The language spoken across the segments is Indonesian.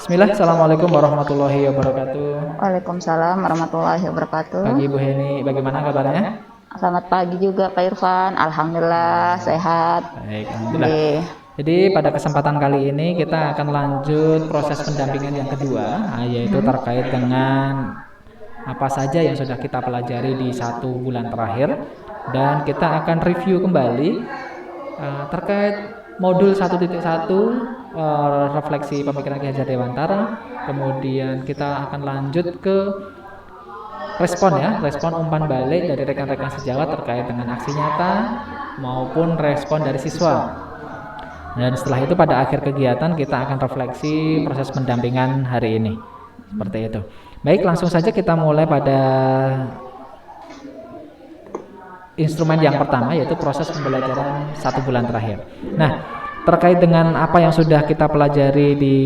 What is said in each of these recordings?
Bismillah, Assalamualaikum warahmatullahi wabarakatuh. Waalaikumsalam warahmatullahi wabarakatuh. Pagi Ibu Heni, bagaimana kabarnya? Selamat pagi juga Pak Irfan. Alhamdulillah sehat. Baik, alhamdulillah. Oke. Jadi pada kesempatan kali ini kita akan lanjut proses pendampingan yang kedua, yaitu terkait dengan apa saja yang sudah kita pelajari di 1 bulan terakhir, dan kita akan review kembali terkait modul 1.1 refleksi pemikiran Ki Hajar Dewantara. Kemudian kita akan lanjut ke respon umpan balik dari rekan-rekan sejawat terkait dengan aksi nyata maupun respon dari siswa. Dan setelah itu pada akhir kegiatan kita akan refleksi proses pendampingan hari ini. Seperti itu. Baik, langsung saja kita mulai pada instrumen yang pertama, yaitu proses pembelajaran 1 bulan terakhir. Nah, terkait dengan apa yang sudah kita pelajari di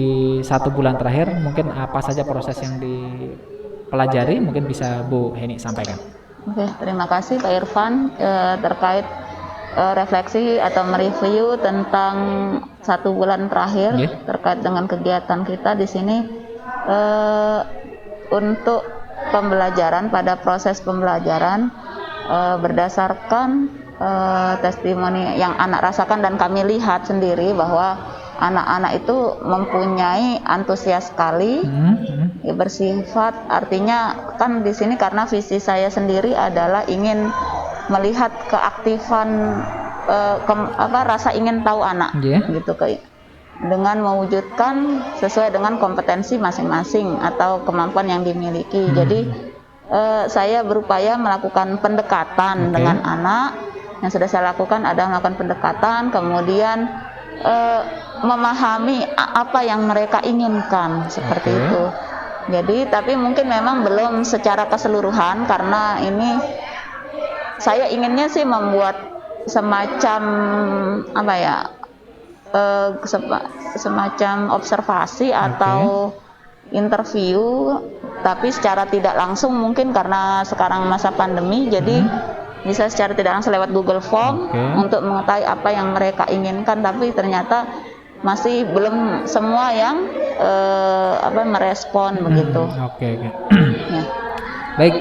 1 bulan terakhir, mungkin apa saja proses yang dipelajari, mungkin bisa Bu Heni sampaikan. Oke, terima kasih Pak Irfan terkait refleksi atau mereview tentang 1 bulan terakhir terkait dengan kegiatan kita di sini. Untuk pembelajaran, pada proses pembelajaran berdasarkan testimoni yang anak rasakan dan kami lihat sendiri bahwa anak-anak itu mempunyai antusias sekali, bersifat, artinya kan di sini karena visi saya sendiri adalah ingin melihat keaktifan rasa ingin tahu anak, gitu, dengan mewujudkan sesuai dengan kompetensi masing-masing atau kemampuan yang dimiliki. Jadi saya berupaya melakukan pendekatan dengan anak. Yang sudah saya lakukan adalah melakukan pendekatan, kemudian memahami apa yang mereka inginkan, seperti itu. Jadi tapi mungkin memang belum secara keseluruhan, karena ini saya inginnya sih membuat semacam semacam observasi atau interview, tapi secara tidak langsung, mungkin karena sekarang masa pandemi, jadi bisa secara tidak langsung lewat Google Form untuk mengetahui apa yang mereka inginkan, tapi ternyata masih belum semua yang merespon begitu. Ya. Baik,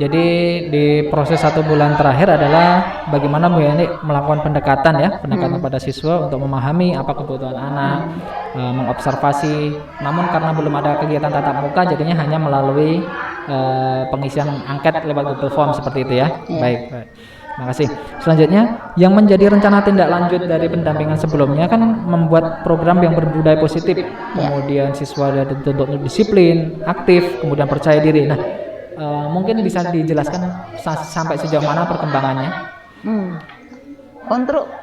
jadi di proses 1 bulan terakhir adalah bagaimana Bu Yani melakukan pendekatan pada siswa untuk memahami apa kebutuhan anak, mengobservasi. Namun karena belum ada kegiatan tatap muka, jadinya hanya melalui pengisian angket lewat Google Form seperti itu ya. Baik. Terima kasih. Selanjutnya, yang menjadi rencana tindak lanjut dari pendampingan sebelumnya kan membuat program yang berbudaya positif. Kemudian siswa dituntut disiplin, aktif, kemudian percaya diri. Nah, mungkin bisa dijelaskan sampai sejauh mana perkembangannya?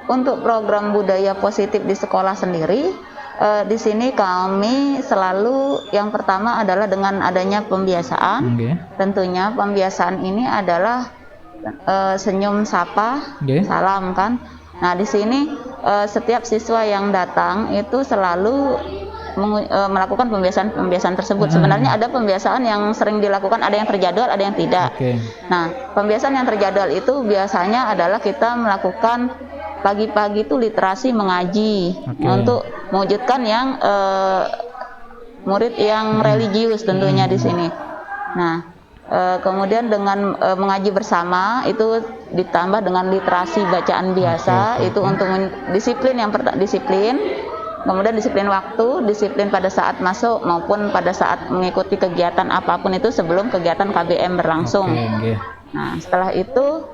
Untuk program budaya positif di sekolah sendiri, di sini kami selalu, yang pertama adalah dengan adanya pembiasaan. Tentunya pembiasaan ini adalah senyum, sapa, salam kan. Nah, di sini setiap siswa yang datang itu selalu melakukan pembiasaan tersebut. Sebenarnya ada pembiasaan yang sering dilakukan, ada yang terjadwal, ada yang tidak. Nah, pembiasaan yang terjadwal itu biasanya adalah kita melakukan pagi-pagi itu literasi mengaji untuk mewujudkan yang murid yang religius tentunya di sini. Nah, kemudian dengan mengaji bersama itu ditambah dengan literasi bacaan biasa, itu untuk disiplin, disiplin. Kemudian disiplin waktu, disiplin pada saat masuk maupun pada saat mengikuti kegiatan apapun itu sebelum kegiatan KBM berlangsung. Nah, setelah itu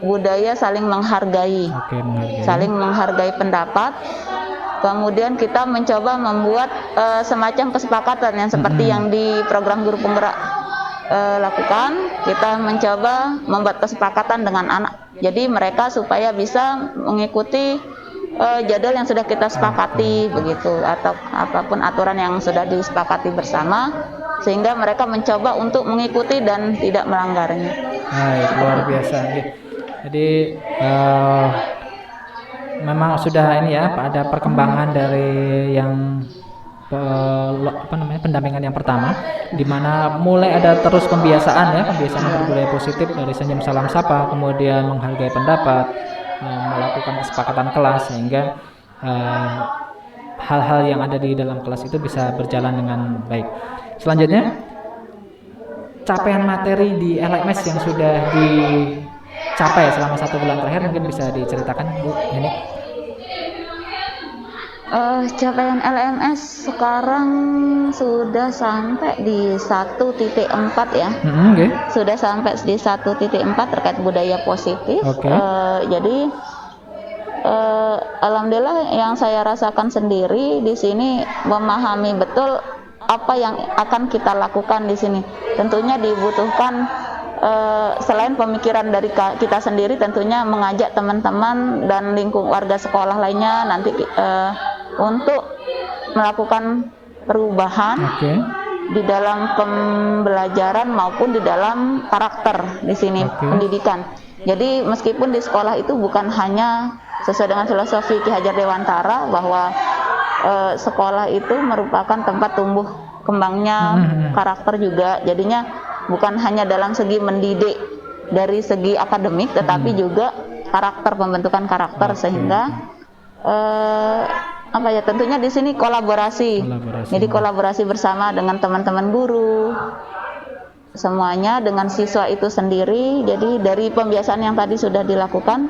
budaya saling menghargai, saling menghargai pendapat. Kemudian kita mencoba membuat semacam kesepakatan yang seperti yang di program guru penggerak lakukan. Kita mencoba membuat kesepakatan dengan anak. Jadi mereka supaya bisa mengikuti jadwal yang sudah kita sepakati begitu, atau apapun aturan yang sudah disepakati bersama, sehingga mereka mencoba untuk mengikuti dan tidak melanggarnya. Luar biasa. Jadi memang sudah ini ya, ada perkembangan dari yang pendampingan yang pertama, di mana mulai ada terus pembiasaan berbudaya positif, dari senyum, salam, sapa, kemudian menghargai pendapat, melakukan kesepakatan kelas, sehingga hal-hal yang ada di dalam kelas itu bisa berjalan dengan baik. Selanjutnya, capaian materi di LMS yang sudah dicapai selama 1 bulan terakhir mungkin bisa diceritakan Bu ini. Capaian LMS sekarang sudah sampai di 1.4 ya. Okay. Sudah sampai di 1.4 terkait budaya positif. Okay. Jadi alhamdulillah yang saya rasakan sendiri di sini memahami betul apa yang akan kita lakukan di sini. Tentunya dibutuhkan selain pemikiran dari kita sendiri, tentunya mengajak teman-teman dan lingkup warga sekolah lainnya nanti untuk melakukan perubahan di dalam pembelajaran maupun di dalam karakter di sini pendidikan. Jadi meskipun di sekolah itu bukan hanya sesuai dengan filosofi Ki Hajar Dewantara bahwa sekolah itu merupakan tempat tumbuh kembangnya karakter juga. Jadinya bukan hanya dalam segi mendidik dari segi akademik, tetapi juga karakter, pembentukan karakter sehingga tentunya di sini kolaborasi. Jadi kolaborasi bersama dengan teman-teman guru, semuanya dengan siswa itu sendiri. Jadi dari pembiasaan yang tadi sudah dilakukan,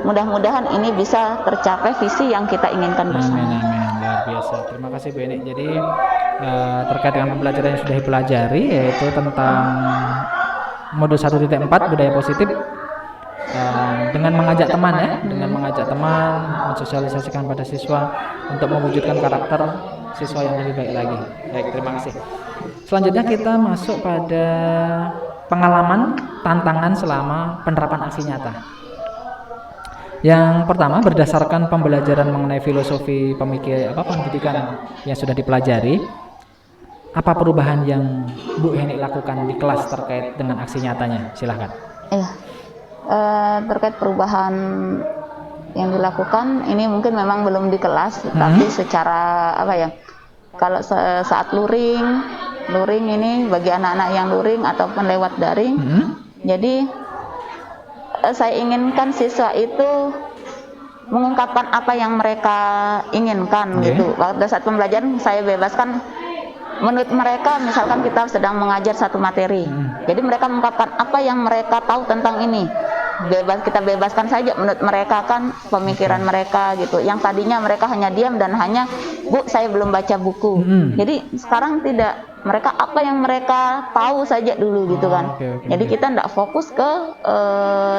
mudah-mudahan ini bisa tercapai visi yang kita inginkan bersama. Amin, luar biasa. Terima kasih Bu Eni. Jadi terkait dengan pembelajaran yang sudah dipelajari, yaitu tentang modul 1.4 budaya positif, dengan mengajak teman ya, dengan mengajak teman, mensosialisasikan pada siswa untuk mewujudkan karakter siswa yang lebih baik lagi. Baik, terima kasih. Selanjutnya kita masuk pada pengalaman tantangan selama penerapan aksi nyata. Yang pertama, berdasarkan pembelajaran mengenai filosofi pendidikan yang sudah dipelajari, apa perubahan yang Bu Heni lakukan di kelas terkait dengan aksi nyatanya? Silahkan. Iya. Terkait perubahan yang dilakukan ini mungkin memang belum di kelas, tapi secara kalau saat luring ini bagi anak-anak yang luring ataupun lewat daring, jadi saya inginkan siswa itu mengungkapkan apa yang mereka inginkan gitu. Pada saat pembelajaran saya bebaskan menurut mereka, misalkan kita sedang mengajar satu materi, jadi mereka mengungkapkan apa yang mereka tahu tentang ini. Kita bebaskan saja menurut mereka kan pemikiran mereka gitu. Yang tadinya mereka hanya diam dan hanya, Bu, saya belum baca buku. Jadi sekarang tidak, mereka apa yang mereka tahu saja dulu gitu kan. Jadi kita tidak fokus ke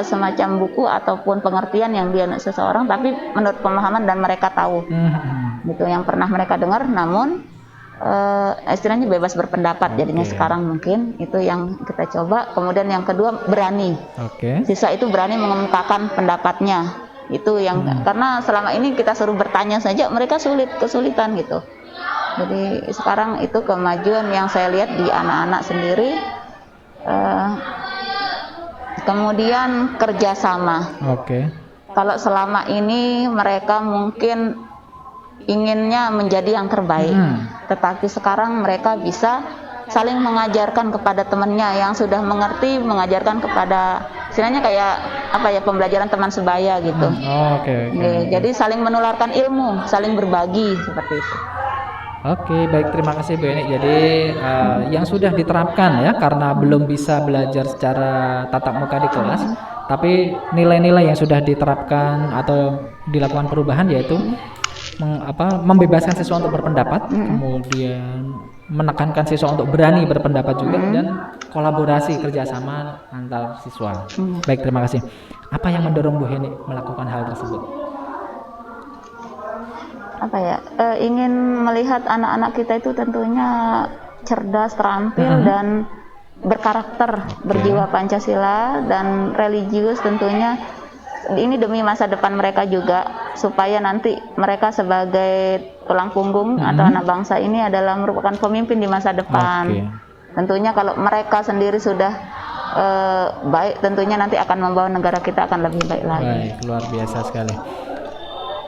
semacam buku ataupun pengertian yang dia seseorang, tapi menurut pemahaman dan mereka tahu. Gitu yang pernah mereka dengar, namun istilahnya bebas berpendapat. Jadinya sekarang mungkin itu yang kita coba. Kemudian yang kedua, berani. Siswa itu berani mengemukakan pendapatnya. Itu yang karena selama ini kita suruh bertanya saja, mereka kesulitan gitu. Jadi sekarang itu kemajuan yang saya lihat di anak-anak sendiri. Kemudian kerjasama. Kalau selama ini mereka mungkin inginnya menjadi yang terbaik, tetapi sekarang mereka bisa saling mengajarkan kepada temannya yang sudah mengerti, mengajarkan kepada, istilahnya kayak pembelajaran teman sebaya gitu. Jadi saling menularkan ilmu, saling berbagi seperti itu. Baik, terima kasih Bu Eni. Jadi yang sudah diterapkan ya, karena belum bisa belajar secara tatap muka di kelas, tapi nilai-nilai yang sudah diterapkan atau dilakukan perubahan yaitu membebaskan siswa untuk berpendapat, kemudian menekankan siswa untuk berani berpendapat juga, dan kolaborasi kerjasama antar siswa. Baik, terima kasih. Apa yang mendorong Bu Heni melakukan hal tersebut? Ingin melihat anak-anak kita itu tentunya cerdas, terampil, dan berkarakter, berjiwa Pancasila dan religius tentunya. Ini demi masa depan mereka juga, supaya nanti mereka sebagai tulang punggung atau anak bangsa ini adalah merupakan pemimpin di masa depan. Tentunya kalau mereka sendiri sudah baik, tentunya nanti akan membawa negara kita akan lebih baik lagi. Baik, luar biasa sekali.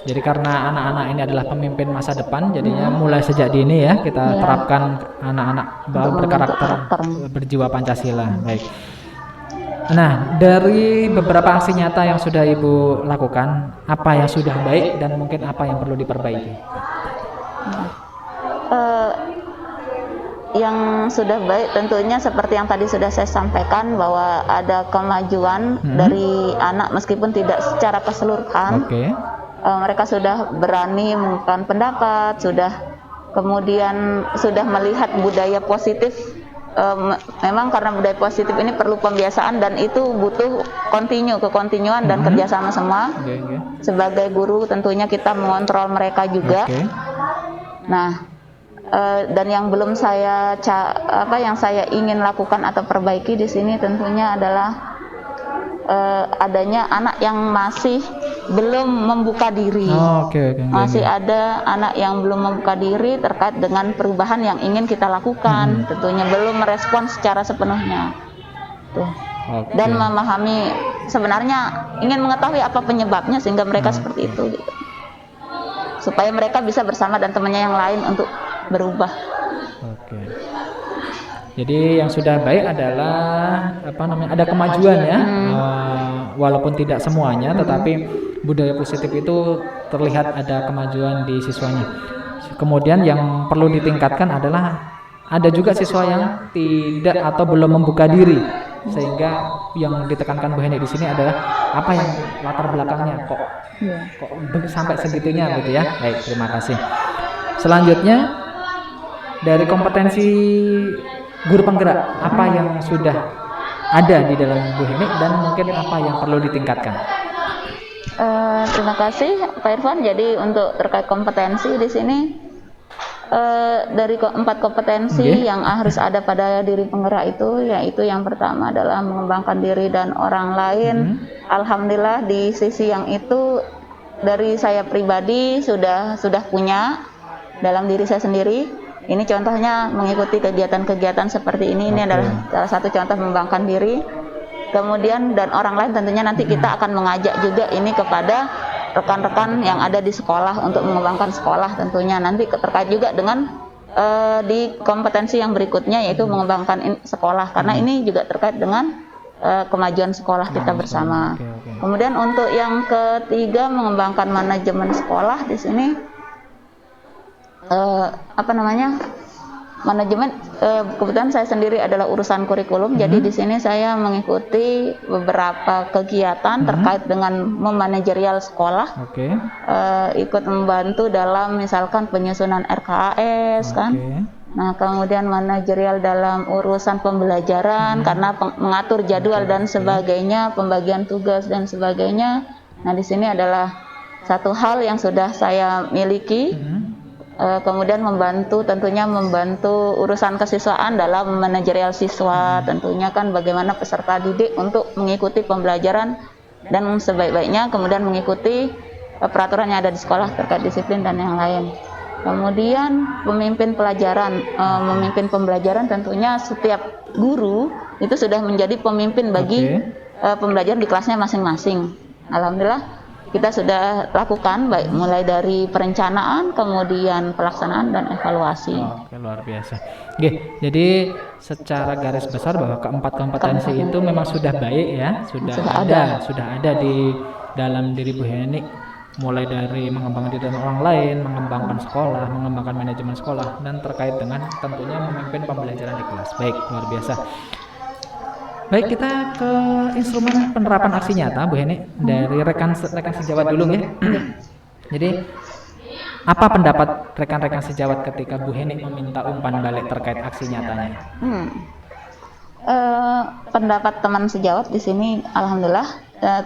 Jadi karena anak-anak ini adalah pemimpin masa depan, jadinya mulai sejak dini ya kita terapkan anak-anak berkarakter, berjiwa Pancasila. Baik. Nah, dari beberapa aksi nyata yang sudah Ibu lakukan, apa yang sudah baik dan mungkin apa yang perlu diperbaiki? yang sudah baik tentunya seperti yang tadi sudah saya sampaikan bahwa ada kemajuan dari anak meskipun tidak secara keseluruhan. Mereka sudah berani mengungkapkan pendapat, kemudian sudah melihat budaya positif. Memang karena budaya positif ini perlu pembiasaan dan itu butuh kekontinuan dan kerjasama semua. Sebagai guru tentunya kita mengontrol mereka juga. Nah, dan yang belum yang saya ingin lakukan atau perbaiki di sini tentunya adalah adanya anak yang masih belum membuka diri. Masih ada anak yang belum membuka diri terkait dengan perubahan yang ingin kita lakukan. Tentunya belum merespon secara sepenuhnya. Dan memahami sebenarnya ingin mengetahui apa penyebabnya sehingga mereka seperti itu. Gitu. Supaya mereka bisa bersama dan temannya yang lain untuk berubah. Jadi yang sudah baik adalah ada kemajuan ya, walaupun tidak semuanya, tetapi budaya positif itu terlihat ada kemajuan di siswanya. Kemudian yang perlu ditingkatkan adalah ada juga siswa yang tidak atau belum membuka diri, sehingga yang ditekankan Bu Heni di sini adalah apa yang latar belakangnya kok sampai segitunya gitu ya. Baik, terima kasih. Selanjutnya dari kompetensi guru penggerak, apa yang sudah ada di dalam Bu Heni dan mungkin apa yang perlu ditingkatkan? Terima kasih Pak Irfan. Jadi untuk terkait kompetensi di sini dari 4 kompetensi yang harus ada pada diri penggerak itu, yaitu yang pertama adalah mengembangkan diri dan orang lain. Alhamdulillah di sisi yang itu dari saya pribadi sudah punya dalam diri saya sendiri. Ini contohnya mengikuti kegiatan-kegiatan seperti ini. Ini adalah salah satu contoh mengembangkan diri. Kemudian dan orang lain tentunya nanti kita akan mengajak juga ini kepada rekan-rekan yang ada di sekolah untuk mengembangkan sekolah tentunya. Nanti terkait juga dengan di kompetensi yang berikutnya yaitu mengembangkan sekolah. Karena ini juga terkait dengan kemajuan sekolah kita bersama. Kemudian untuk yang ketiga mengembangkan manajemen sekolah di sini. Manajemen kebetulan saya sendiri adalah urusan kurikulum. Jadi di sini saya mengikuti beberapa kegiatan terkait dengan memanajerial sekolah. Ikut membantu dalam misalkan penyusunan RKAS kan. Nah, kemudian manajerial dalam urusan pembelajaran karena mengatur jadwal dan sebagainya, pembagian tugas dan sebagainya. Nah, di sini adalah satu hal yang sudah saya miliki. Kemudian tentunya membantu urusan kesiswaan dalam manajerial siswa, tentunya kan bagaimana peserta didik untuk mengikuti pembelajaran dan sebaik-baiknya kemudian mengikuti peraturan yang ada di sekolah terkait disiplin dan yang lain. Kemudian memimpin pembelajaran tentunya setiap guru itu sudah menjadi pemimpin bagi pembelajaran di kelasnya masing-masing. Alhamdulillah kita sudah lakukan baik mulai dari perencanaan, kemudian pelaksanaan dan evaluasi. Luar biasa. Jadi secara garis besar bahwa keempat kompetensi itu memang sudah baik ya, sudah ada di dalam diri Bu Heni, mulai dari mengembangkan diri orang lain, mengembangkan sekolah, mengembangkan manajemen sekolah, dan terkait dengan tentunya memimpin pembelajaran di kelas. Baik, luar biasa. Baik, kita ke instrumen penerapan aksi nyata Bu Heni dari rekan sejawat dulu ya. Jadi apa pendapat rekan-rekan sejawat ketika Bu Heni meminta umpan balik terkait aksi nyatanya? Pendapat teman sejawat di sini alhamdulillah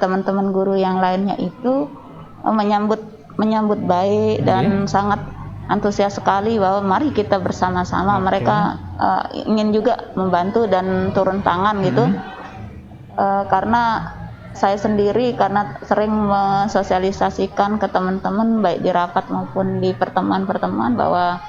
teman-teman guru yang lainnya itu menyambut baik dan sangat antusias sekali bahwa mari kita bersama-sama. Mereka ingin juga membantu dan turun tangan gitu. Karena saya sendiri karena sering mensosialisasikan ke teman-teman baik di rapat maupun di pertemuan-pertemuan bahwa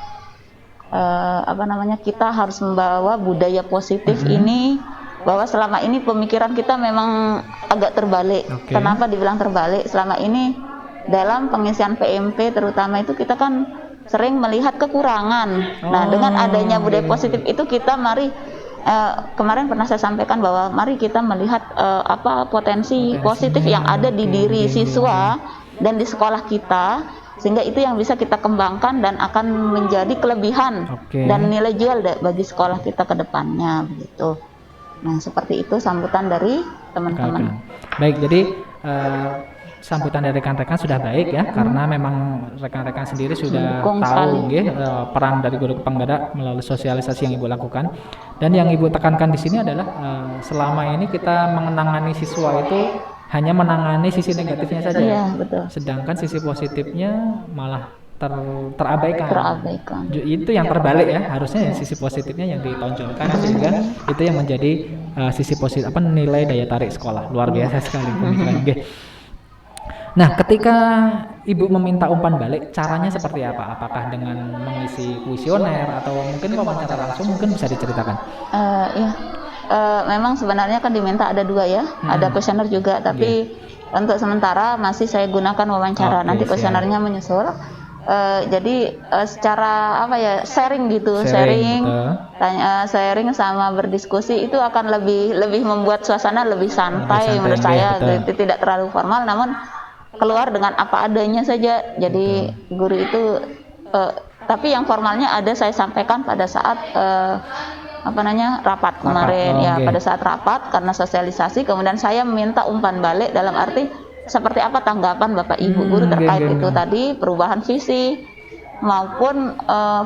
kita harus membawa budaya positif ini, bahwa selama ini pemikiran kita memang agak terbalik. Kenapa dibilang terbalik? Selama ini dalam pengisian PMP terutama itu kita kan sering melihat kekurangan. Nah, dengan adanya budaya positif itu kita kemarin pernah saya sampaikan bahwa mari kita melihat potensi positif yang ada di diri siswa dan di sekolah kita. sehingga itu yang bisa kita kembangkan dan akan menjadi kelebihan dan nilai jual bagi sekolah kita ke depannya begitu. Nah, seperti itu sambutan dari teman-teman. Baik, jadi sambutan dari rekan-rekan sudah baik ya, karena memang rekan-rekan sendiri sudah tahu peran dari guru Kepanggada melalui sosialisasi yang Ibu lakukan. Dan yang Ibu tekankan di sini adalah selama ini kita menangani siswa itu hanya menangani sisi negatifnya saja. Iya, betul. Sedangkan sisi positifnya malah terabaikan. Itu yang terbalik ya, harusnya sisi positifnya yang ditonjolkan, sehingga itu yang menjadi sisi positif nilai daya tarik sekolah. Luar biasa sekali pemikiran. Nah, ketika Ibu meminta umpan balik, caranya seperti apa? Apakah dengan mengisi kuesioner atau mungkin wawancara langsung, mungkin bisa diceritakan? Memang sebenarnya kan diminta ada 2 ya, ada kuesioner juga, tapi untuk sementara masih saya gunakan wawancara. Nanti kuesionernya menyusul. Jadi secara sharing gitu, sharing sama berdiskusi itu akan lebih membuat suasana lebih santai menurut saya. Tidak terlalu formal, namun keluar dengan apa adanya saja. Jadi guru itu tapi yang formalnya ada saya sampaikan pada saat rapat kemarin pada saat rapat karena sosialisasi, kemudian saya meminta umpan balik dalam arti seperti apa tanggapan Bapak Ibu guru terkait itu tadi, perubahan visi maupun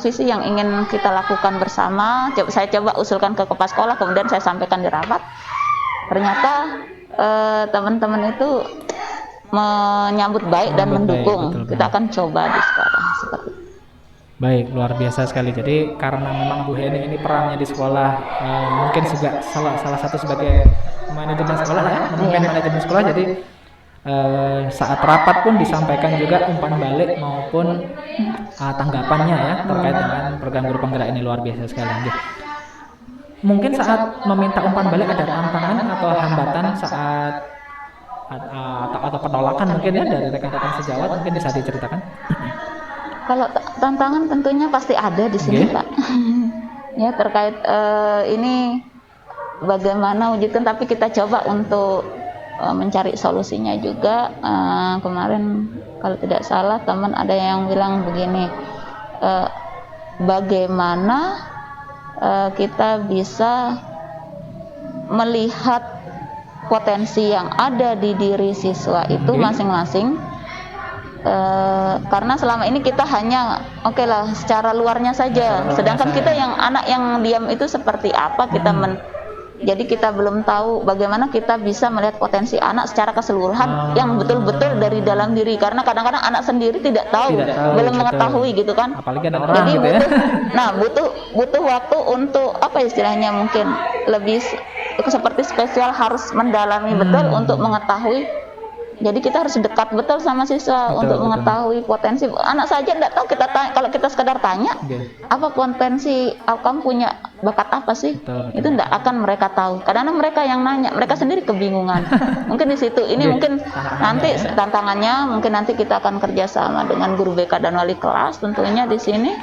visi yang ingin kita lakukan bersama. Saya coba usulkan ke kepala sekolah, kemudian saya sampaikan di rapat. Ternyata teman-teman itu menyambut baik dan mendukung. Betul. Kita akan coba di sekolah seperti itu. Baik, luar biasa sekali. Jadi karena memang Bu Heni ini perannya di sekolah mungkin juga salah satu sebagai manajemen sekolah ya, memimpin manajemen sekolah. Jadi saat rapat pun disampaikan juga umpan balik maupun tanggapannya ya terkait dengan program guru penggerak ini. Luar biasa sekali. Mungkin saat meminta umpan balik ada tantangan atau hambatan saat atau penolakan mungkin ya dari rekan-rekan sejawat, mungkin bisa diceritakan? Kalau tantangan tentunya pasti ada di sini, Pak. Ya, terkait ini bagaimana wujudkan, tapi kita coba untuk mencari solusinya juga. Kemarin kalau tidak salah teman ada yang bilang begini, bagaimana kita bisa melihat potensi yang ada di diri siswa itu masing-masing. Karena selama ini kita hanya secara luarnya saja, sedangkan kita yang anak yang diam itu seperti apa jadi kita belum tahu bagaimana kita bisa melihat potensi anak secara keseluruhan yang betul-betul dari dalam diri, karena kadang-kadang anak sendiri tidak tahu belum mengetahui gitu kan. Apalagi ada orang jadi gitu butuh waktu untuk istilahnya mungkin lebih seperti spesial, harus mendalami betul untuk mengetahui. Jadi kita harus dekat betul sama siswa untuk mengetahui potensi anak saja. Tidak tahu kita tanya, kalau kita sekedar tanya apa potensi kamu punya bakat apa sih, itu tidak akan mereka tahu. Kadang-kadang mereka yang nanya, mereka sendiri kebingungan. Mungkin di situ ini mungkin nanti tantangannya, mungkin nanti kita akan kerjasama dengan guru BK dan wali kelas. Tentunya di sini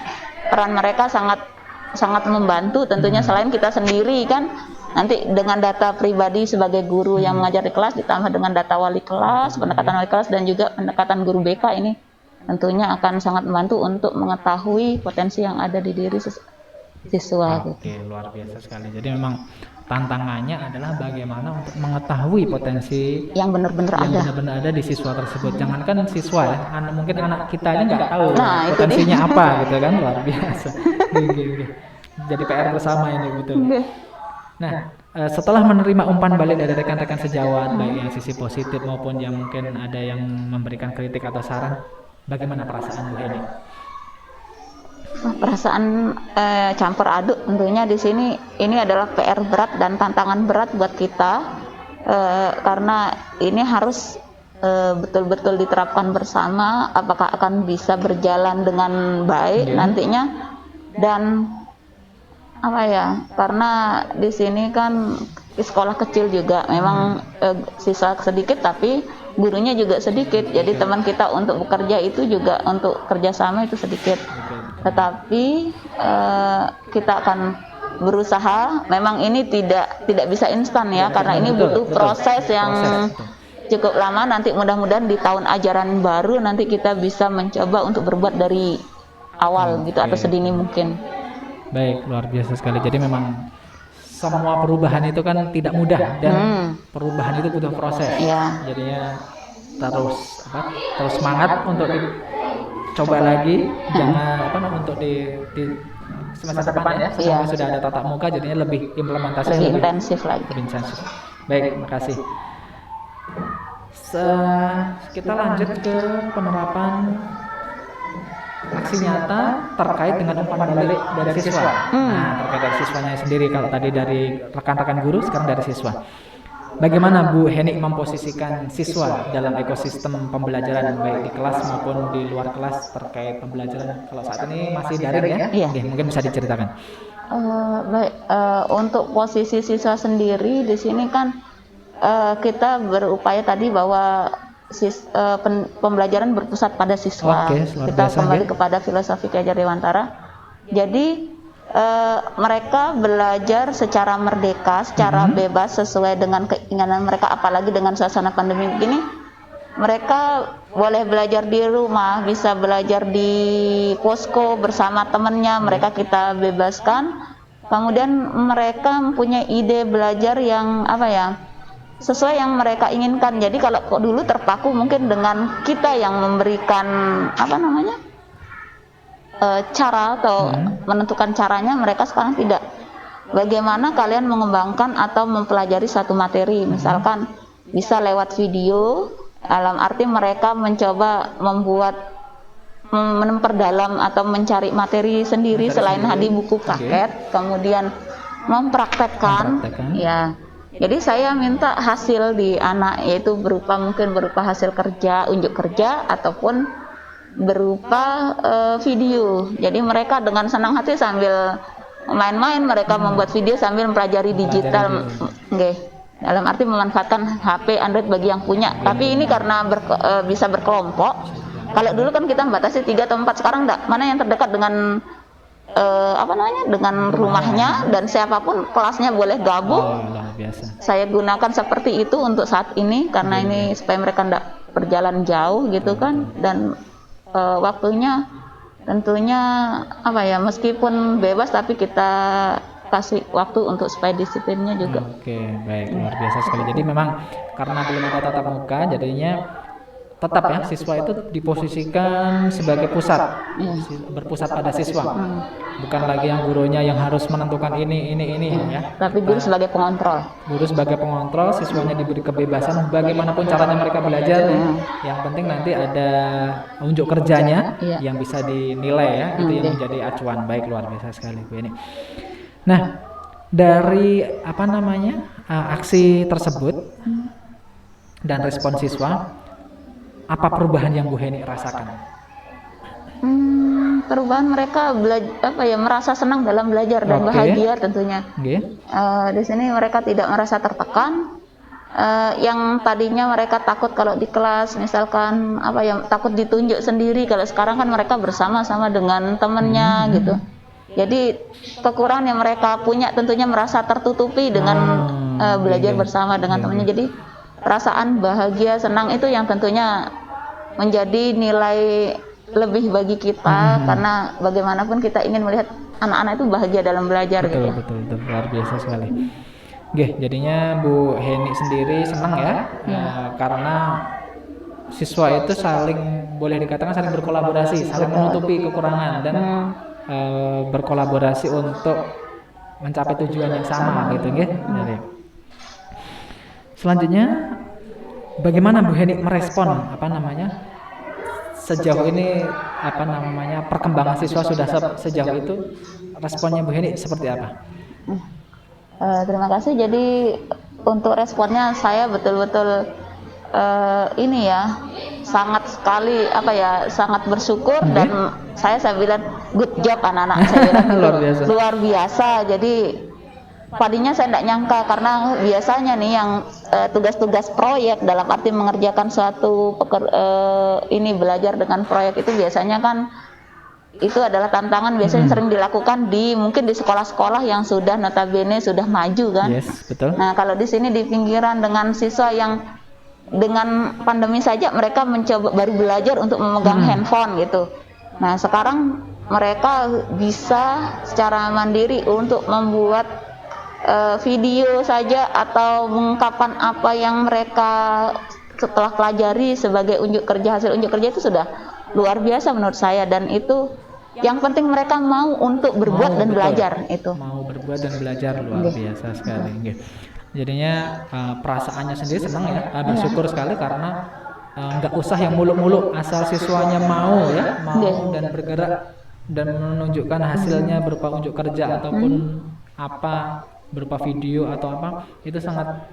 peran mereka sangat membantu. Tentunya selain kita sendiri kan. Nanti dengan data pribadi sebagai guru yang mengajar di kelas ditambah dengan data wali kelas, pendekatan wali kelas dan juga pendekatan guru BK ini tentunya akan sangat membantu untuk mengetahui potensi yang ada di diri siswa. Oke, luar biasa sekali. Jadi memang tantangannya adalah bagaimana untuk mengetahui potensi yang benar-benar ada di siswa tersebut. Jangankan siswa ya, mungkin anak kita aja nggak tahu potensinya apa gitu kan, luar biasa. Jadi PR bersama ini betul. Nah, setelah menerima umpan balik dari rekan-rekan sejawat, baik yang sisi positif maupun yang mungkin ada yang memberikan kritik atau saran, bagaimana perasaan Bu Heni? Perasaan campur aduk tentunya di sini. Ini adalah PR berat dan tantangan berat buat kita, karena ini harus betul-betul diterapkan bersama. Apakah akan bisa berjalan dengan baik nantinya, dan karena di sini kan di sekolah kecil juga memang siswa sedikit tapi gurunya juga sedikit, jadi teman kita untuk bekerja itu juga untuk kerjasama itu sedikit. Tetapi kita akan berusaha. Memang ini tidak bisa instan ya, karena ini butuh proses cukup lama. Nanti mudah-mudahan di tahun ajaran baru nanti kita bisa mencoba untuk berbuat dari awal gitu atau sedini mungkin. Baik, luar biasa sekali. Jadi memang semua perubahan itu kan tidak mudah dan perubahan itu butuh proses. Jadinya terus semangat untuk dicoba lagi, jangan untuk di semester depan ya. Sudah ada tatap muka, jadinya lebih implementasi lebih intensif lagi. Baik, makasih. Kita lanjut ke penerapan aksi nyata terkait dengan umpan balik dari siswa. Nah, terkait dari siswanya sendiri, kalau tadi dari rekan-rekan guru, sekarang dari siswa. Bagaimana Bu Heni memposisikan siswa dalam ekosistem pembelajaran baik di kelas maupun di luar kelas terkait pembelajaran? Kalau saat ini masih daring ya? Iya. Mungkin bisa diceritakan. Untuk posisi siswa sendiri di sini kan kita berupaya tadi bahwa pembelajaran berpusat pada siswa. Kita kembali kepada filosofi Ki Hajar Dewantara. Jadi mereka belajar secara merdeka, secara bebas sesuai dengan keinginan mereka. Apalagi dengan suasana pandemi begini, mereka boleh belajar di rumah, bisa belajar di posko bersama temannya. Mereka kita bebaskan. Kemudian mereka mempunyai ide belajar yang sesuai yang mereka inginkan. Jadi kalau dulu terpaku mungkin dengan kita yang memberikan cara atau menentukan caranya, mereka sekarang tidak. Bagaimana kalian mengembangkan atau mempelajari satu materi, misalkan bisa lewat video, dalam arti mereka mencoba memperdalam atau mencari materi sendiri selain di buku paket, kemudian mempraktekkan. Ya. Jadi saya minta hasil di anak, yaitu berupa hasil kerja, unjuk kerja, ataupun berupa video. Jadi mereka dengan senang hati sambil main-main, mereka membuat video sambil mempelajari digital. Dalam arti memanfaatkan HP Android bagi yang punya. Tapi ini karena bisa berkelompok. Kalau dulu kan kita membatasi 3 atau 4, sekarang enggak. Mana yang terdekat dengan dengan rumahnya, dan siapapun kelasnya boleh gabung. Saya gunakan seperti itu untuk saat ini karena ini supaya mereka tidak berjalan jauh gitu kan, dan waktunya tentunya meskipun bebas tapi kita kasih waktu untuk supaya disiplinnya juga. Baik, luar biasa sekali. Jadi memang karena belum ada tatap muka, jadinya tetap ya siswa itu diposisikan sebagai pusat, berpusat pada siswa, bukan lagi yang gurunya yang harus menentukan ini ya. Tapi guru sebagai pengontrol. Siswanya diberi kebebasan bagaimanapun caranya mereka belajar. Yang penting nanti ada unjuk kerjanya yang bisa dinilai ya, itu yang menjadi acuan. Baik, luar biasa sekali Bu Heni. Nah, dari aksi tersebut dan respon siswa, apa perubahan yang Bu Heni rasakan? Perubahan mereka merasa senang dalam belajar dan bahagia tentunya. Di sini mereka tidak merasa tertekan. Yang tadinya mereka takut kalau di kelas, misalkan takut ditunjuk sendiri. Kalau sekarang kan mereka bersama-sama dengan temannya gitu. Jadi kekurangan yang mereka punya tentunya merasa tertutupi dengan belajar bersama dengan temannya. Jadi perasaan bahagia, senang itu yang tentunya menjadi nilai lebih bagi kita, karena bagaimanapun kita ingin melihat anak-anak itu bahagia dalam belajar. Betul, luar biasa sekali. Jadinya Bu Heni sendiri senang ya, karena siswa itu boleh dikatakan saling berkolaborasi, saling menutupi kekurangan dan berkolaborasi untuk mencapai tujuan yang sama gitu. Selanjutnya, bagaimana Bu Heni merespon sejauh ini perkembangan siswa sudah sejauh itu, responnya Bu Heni seperti apa? Terima kasih. Jadi untuk responnya saya betul-betul sangat sekali sangat bersyukur dan saya bilang good job anak-anak saya bilang luar biasa. Jadi tadinya saya tidak nyangka, karena biasanya nih yang tugas-tugas proyek dalam arti mengerjakan suatu belajar dengan proyek itu biasanya kan itu adalah tantangan, biasanya sering dilakukan mungkin di sekolah-sekolah yang sudah notabene sudah maju kan. Betul. Nah, kalau di sini di pinggiran dengan siswa yang dengan pandemi saja mereka mencoba baru belajar untuk memegang handphone gitu. Nah sekarang mereka bisa secara mandiri untuk membuat video saja atau mengungkapkan apa yang mereka setelah pelajari sebagai hasil unjuk kerja itu sudah luar biasa menurut saya, dan itu yang penting mereka mau untuk berbuat dan belajar itu. Mau berbuat dan belajar luar biasa sekali. Jadinya perasaannya sendiri senang ya, bersyukur sekali karena nggak usah yang muluk-muluk, asal siswanya mau dan bergerak dan menunjukkan hasilnya berupa unjuk kerja ataupun apa berupa video atau apa, itu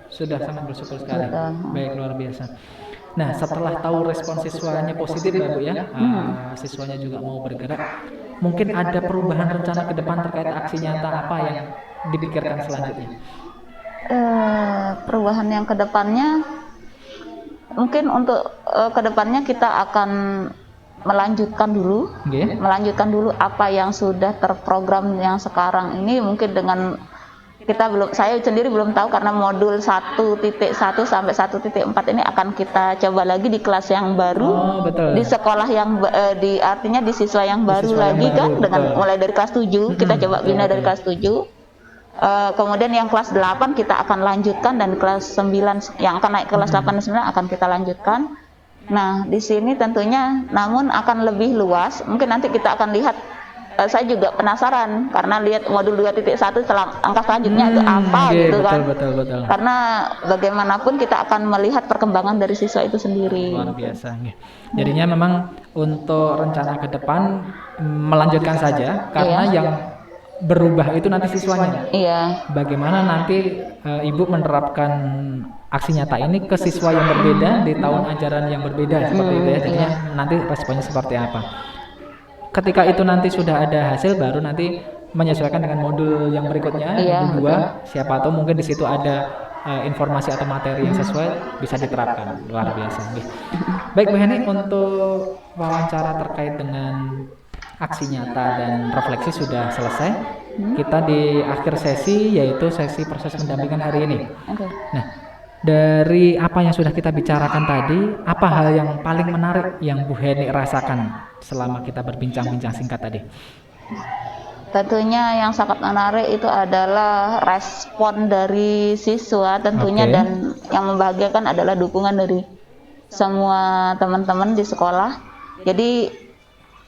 sudah sangat bersyukur sekali. Baik, luar biasa. Nah, setelah tahu respon siswanya positif ya Bu ya, siswanya juga mau bergerak, mungkin ada perubahan rencana ke depan terkait aksi nyata apa yang dipikirkan selanjutnya? Perubahan yang kedepannya mungkin untuk kedepannya kita akan melanjutkan dulu apa yang sudah terprogram yang sekarang ini. Mungkin dengan saya sendiri belum tahu karena modul 1.1 sampai 1.4 ini akan kita coba lagi di kelas yang baru, di sekolah yang artinya di siswa yang baru lagi kan, dengan mulai dari kelas 7 kita coba bina dari kelas 7. Kemudian yang kelas 8 kita akan lanjutkan, dan kelas 9 yang akan naik kelas 8 dan 9 akan kita lanjutkan. Nah, di sini tentunya namun akan lebih luas. Mungkin nanti kita akan lihat, saya juga penasaran karena lihat modul 2.1 setelah angka selanjutnya itu apa gitu kan. Betul. Karena bagaimanapun kita akan melihat perkembangan dari siswa itu sendiri. Luar biasa. Jadinya memang untuk rencana ke depan melanjutkan saja karena yang berubah itu nanti siswanya. Bagaimana nanti Ibu menerapkan aksi nyata ini ke siswa yang berbeda di tahun ajaran yang berbeda seperti itu ya. Jadinya nanti responnya seperti apa. Ketika itu nanti sudah ada hasil, baru nanti menyesuaikan dengan modul yang berikutnya, modul 2. Siapa tahu mungkin di situ ada informasi atau materi yang sesuai bisa diterapkan. Luar biasa. Baik Bu Heni, untuk wawancara terkait dengan aksi nyata dan refleksi sudah selesai. Kita di akhir sesi, yaitu sesi proses pendampingan hari ini. Nah, dari apa yang sudah kita bicarakan tadi, apa hal yang paling menarik yang Bu Heni rasakan selama kita berbincang-bincang singkat tadi? Tentunya yang sangat menarik itu adalah respon dari siswa tentunya, dan yang membahagiakan adalah dukungan dari semua teman-teman di sekolah. Jadi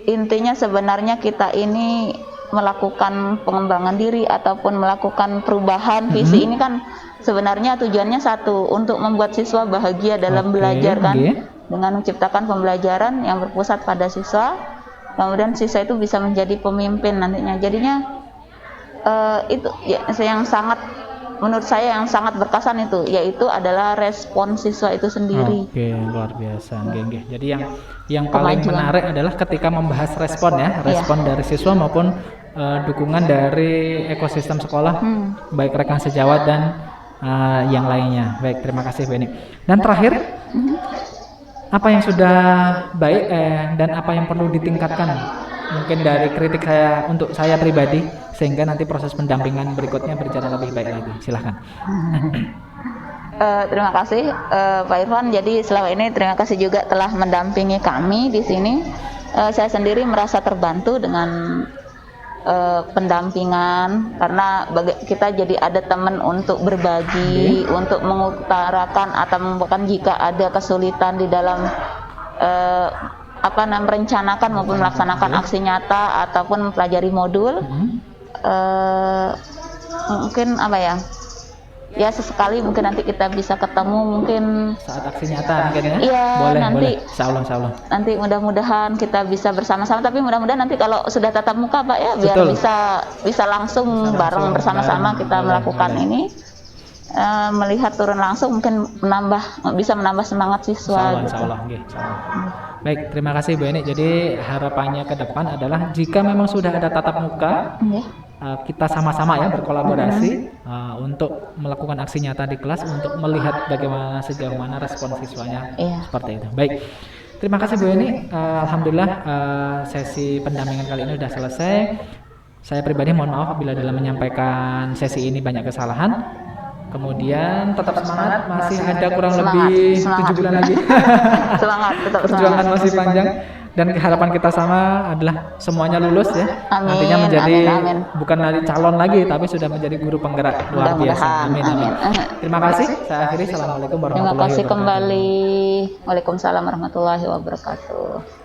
intinya sebenarnya kita ini melakukan pengembangan diri ataupun melakukan perubahan visi ini kan sebenarnya tujuannya satu, untuk membuat siswa bahagia dalam belajar kan, dengan menciptakan pembelajaran yang berpusat pada siswa, kemudian siswa itu bisa menjadi pemimpin nantinya. Jadinya itu yang sangat, menurut saya yang sangat berkesan itu, yaitu adalah respon siswa itu sendiri. Luar biasa. Jadi yang paling menarik adalah ketika membahas respon ya, respon dari siswa maupun dukungan dari ekosistem sekolah, baik rekan sejawat dan yang lainnya. Baik, terima kasih Bu Heni. Dan terakhir, apa yang sudah baik dan apa yang perlu ditingkatkan mungkin dari kritik saya untuk saya pribadi, sehingga nanti proses pendampingan berikutnya berjalan lebih baik lagi. Silahkan. Terima kasih Pak Irfan. Jadi selama ini terima kasih juga telah mendampingi kami di sini. Saya sendiri merasa terbantu dengan pendampingan, karena kita jadi ada teman untuk berbagi, untuk mengutarakan atau membuatkan jika ada kesulitan di dalam merencanakan maupun melaksanakan aksi nyata ataupun mempelajari modul. Mungkin ya sesekali mungkin nanti kita bisa ketemu mungkin saat aksi nyata mungkin ya. Iya, boleh, nanti insyaallah. Nanti mudah-mudahan kita bisa bersama-sama, tapi mudah-mudahan nanti kalau sudah tatap muka Pak ya, biar bisa langsung bareng bersama-sama kita melakukan ini. Melihat turun langsung mungkin bisa menambah semangat siswa. Insyaallah. Baik, terima kasih Bu Heni. Jadi harapannya ke depan adalah jika memang sudah ada tatap muka, kita sama-sama ya berkolaborasi untuk melakukan aksi nyata di kelas untuk melihat bagaimana sejauh mana respon siswanya seperti itu. Baik, terima kasih Bu Heni. Alhamdulillah sesi pendampingan kali ini sudah selesai. Saya pribadi mohon maaf apabila dalam menyampaikan sesi ini banyak kesalahan. Kemudian tetap semangat, masih ada kurang Semangat, lebih semangat. 7 bulan lagi. Semangat, tetap Perjuangan semangat. masih panjang dan harapan kita sama adalah semuanya lulus ya. Amin, Nantinya menjadi amin. bukan dari calon lagi tapi sudah menjadi guru penggerak luar biasa. Mudah-mudahan, Amin, amin. amin. Terima kasih. Saya akhiri. Assalamualaikum Terima warahmatullahi kasih wabarakatuh. kembali. Waalaikumsalam warahmatullahi wabarakatuh.